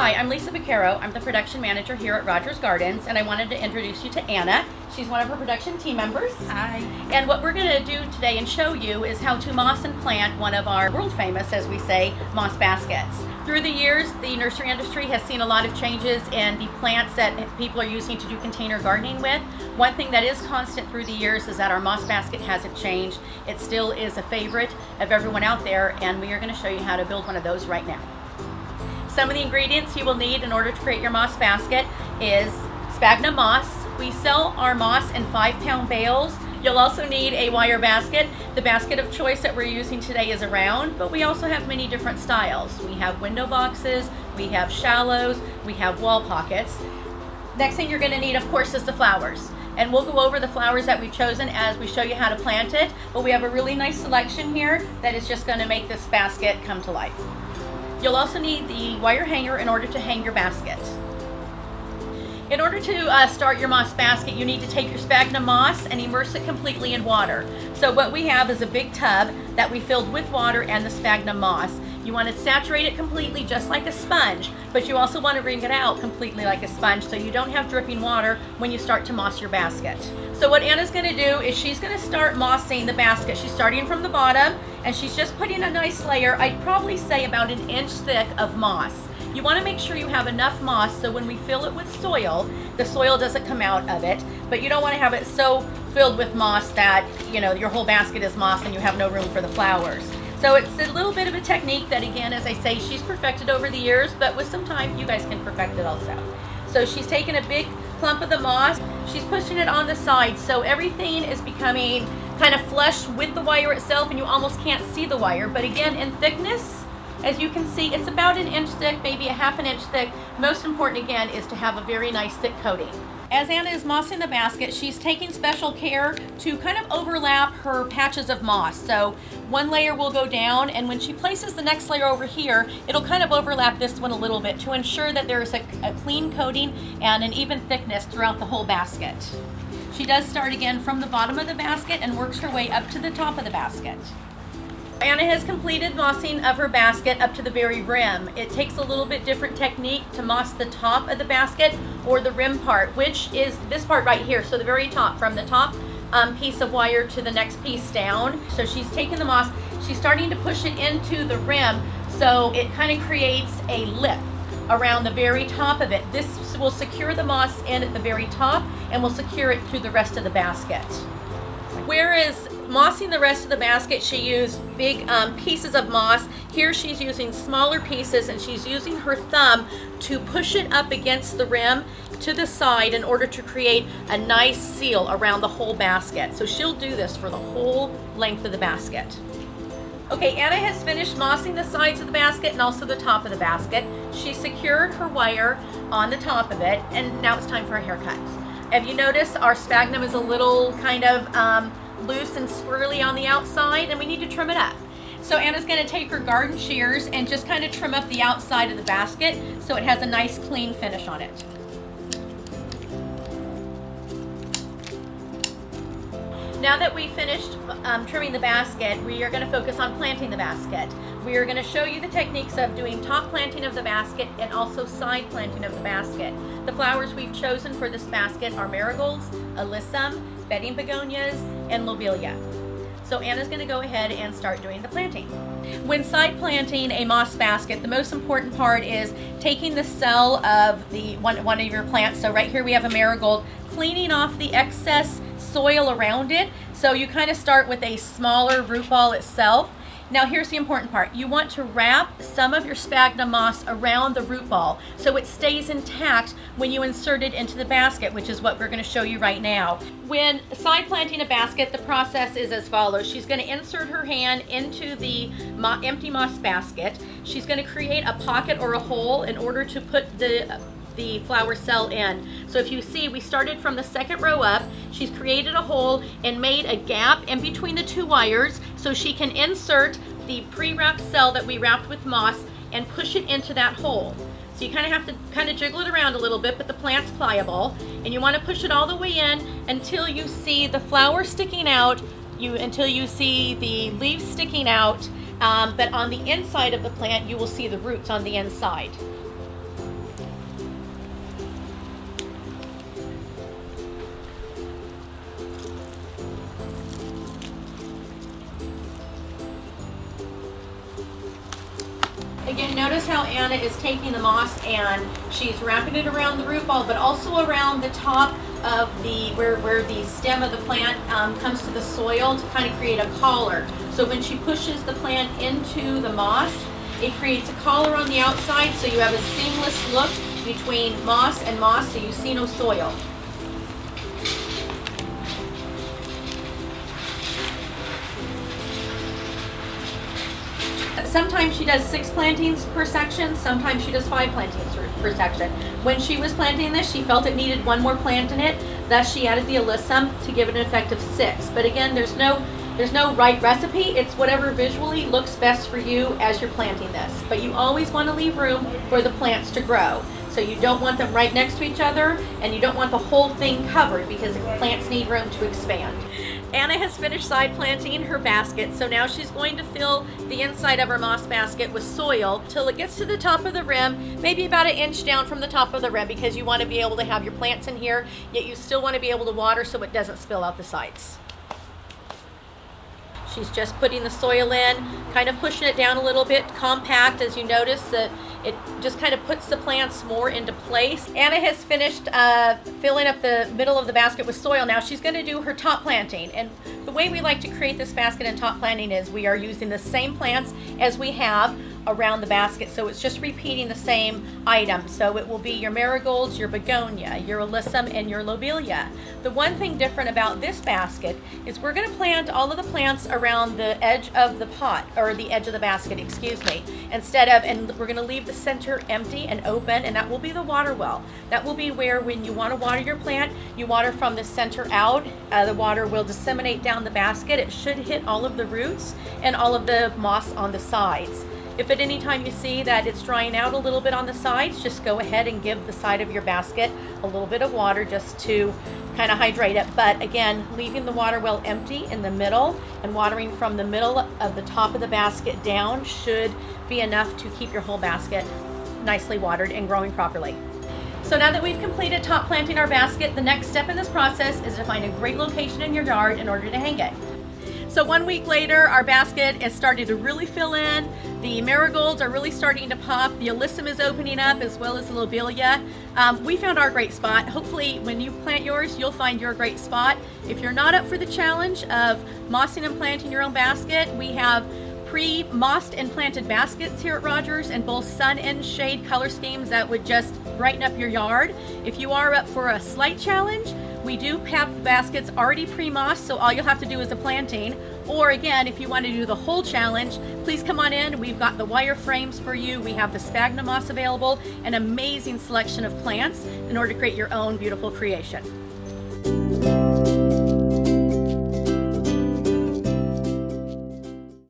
Hi, I'm Lisa Vaquero. I'm the production manager here at Rogers Gardens, and I wanted to introduce you to Anna. She's one of our production team members. Hi. And what we're going to do today and show you is how to moss and plant one of our world famous, as we say, moss baskets. Through the years, the nursery industry has seen a lot of changes in the plants that people are using to do container gardening with. One thing that is constant through the years is that our moss basket hasn't changed. It still is a favorite of everyone out there, and we are going to show you how to build one of those right now. Some of the ingredients you will need in order to create your moss basket is sphagnum moss. We sell our moss in 5-pound bales. You'll also need a wire basket. The basket of choice that we're using today is a round, but we also have many different styles. We have window boxes, we have shallows, we have wall pockets. Next thing you're going to need, of course, is the flowers. And we'll go over the flowers that we've chosen as we show you how to plant it, but we have a really nice selection here that is just going to make this basket come to life. You'll also need the wire hanger in order to hang your basket. In order to start your moss basket, you need to take your sphagnum moss and immerse it completely in water. So what we have is a big tub that we filled with water and the sphagnum moss. You want to saturate it completely just like a sponge, but you also want to wring it out completely like a sponge so you don't have dripping water when you start to moss your basket. So what Anna's going to do is she's going to start mossing the basket. She's starting from the bottom and she's just putting a nice layer, I'd probably say about 1 inch thick of moss. You want to make sure you have enough moss so when we fill it with soil, the soil doesn't come out of it, but you don't want to have it so filled with moss that, you know, your whole basket is moss and you have no room for the flowers. So it's a little bit of a technique that, again, as I say, she's perfected over the years, but with some time, you guys can perfect it also. So she's taken a big clump of the moss, she's pushing it on the side, so everything is becoming kind of flush with the wire itself, and you almost can't see the wire. But again, in thickness, as you can see, it's about 1 inch thick, maybe a 1/2 inch thick. Most important, again, is to have a very nice thick coating. As Anna is mossing the basket, she's taking special care to kind of overlap her patches of moss. So one layer will go down, and when she places the next layer over here, it'll kind of overlap this one a little bit to ensure that there's a clean coating and an even thickness throughout the whole basket. She does start again from the bottom of the basket and works her way up to the top of the basket. Anna has completed mossing of her basket up to the very rim. It takes a little bit different technique to moss the top of the basket or the rim part, which is this part right here. So the very top, from the top piece of wire to the next piece down. So she's taking the moss, she's starting to push it into the rim so it kind of creates a lip around the very top of it. This will secure the moss in at the very top and will secure it through the rest of the basket. Whereas mossing the rest of the basket, she used big pieces of moss. Here she's using smaller pieces, and she's using her thumb to push it up against the rim to the side in order to create a nice seal around the whole basket. So she'll do this for the whole length of the basket. Okay, Anna has finished mossing the sides of the basket and also the top of the basket. She secured her wire on the top of it, and now it's time for a haircut. If you notice, our sphagnum is a little kind of loose and swirly on the outside, and we need to trim it up. So Anna's going to take her garden shears and just kind of trim up the outside of the basket so it has a nice clean finish on it. Now that we finished trimming the basket, we are going to focus on planting the basket. We are going to show you the techniques of doing top planting of the basket and also side planting of the basket. The flowers we've chosen for this basket are marigolds, alyssum, bedding begonias, and lobelia. So Anna's going to go ahead and start doing the planting. When side planting a moss basket, the most important part is taking the cell of the one of your plants. So right here we have a marigold, cleaning off the excess soil around it. So you kind of start with a smaller root ball itself. Now here's the important part. You want to wrap some of your sphagnum moss around the root ball so it stays intact when you insert it into the basket, which is what we're going to show you right now. When side planting a basket, the process is as follows. She's going to insert her hand into the empty moss basket. She's going to create a pocket or a hole in order to put the flower cell in. So if you see, we started from the second row up. She's created a hole and made a gap in between the two wires so she can insert the pre-wrapped cell that we wrapped with moss and push it into that hole. So you kind of have to jiggle it around a little bit, but the plant's pliable, and you want to push it all the way in until you see the flower sticking out, until you see the leaves sticking out, but on the inside of the plant you will see the roots on the inside. Again, notice how Anna is taking the moss and she's wrapping it around the root ball, but also around the top of the, where the stem of the plant comes to the soil to kind of create a collar. So when she pushes the plant into the moss, it creates a collar on the outside, so you have a seamless look between moss and moss, so you see no soil. Sometimes she does 6 plantings per section, sometimes she does 5 plantings per section. When she was planting this, she felt it needed 1 more plant in it, thus she added the alyssum to give it an effect of 6. But again, there's no right recipe, it's whatever visually looks best for you as you're planting this. But you always want to leave room for the plants to grow. So you don't want them right next to each other, and you don't want the whole thing covered because the plants need room to expand. Anna has finished side planting her basket, so now she's going to fill the inside of her moss basket with soil till it gets to the top of the rim, maybe about 1 inch down from the top of the rim, because you want to be able to have your plants in here, yet you still want to be able to water so it doesn't spill out the sides. She's just putting the soil in, kind of pushing it down a little bit, compact, as you notice that it just kind of puts the plants more into place. Anna has finished filling up the middle of the basket with soil. Now she's going to do her top planting. And the way we like to create this basket in top planting is we are using the same plants as we have around the basket, so it's just repeating the same item. So it will be your marigolds, your begonia, your alyssum, and your lobelia. The one thing different about this basket is we're going to plant all of the plants around the edge of the pot, or the edge of the basket, excuse me, instead of, and we're going to leave the center empty and open, and that will be the water well. That will be where, when you want to water your plant, you water from the center out. The water will disseminate down the basket. It should hit all of the roots and all of the moss on the sides. If at any time you see that it's drying out a little bit on the sides, just go ahead and give the side of your basket a little bit of water just to kind of hydrate it. But again, leaving the water well empty in the middle and watering from the middle of the top of the basket down should be enough to keep your whole basket nicely watered and growing properly. So now that we've completed top planting our basket, the next step in this process is to find a great location in your yard in order to hang it. So 1 week later, our basket is starting to really fill in. The marigolds are really starting to pop. The alyssum is opening up, as well as the lobelia. We found our great spot. Hopefully, when you plant yours, you'll find your great spot. If you're not up for the challenge of mossing and planting your own basket, we have pre-mossed and planted baskets here at Rogers in both sun and shade color schemes that would just brighten up your yard. If you are up for a slight challenge, we do have baskets already pre-mossed, so all you'll have to do is the planting. Or again, if you want to do the whole challenge, please come on in. We've got the wire frames for you. We have the sphagnum moss available, an amazing selection of plants in order to create your own beautiful creation.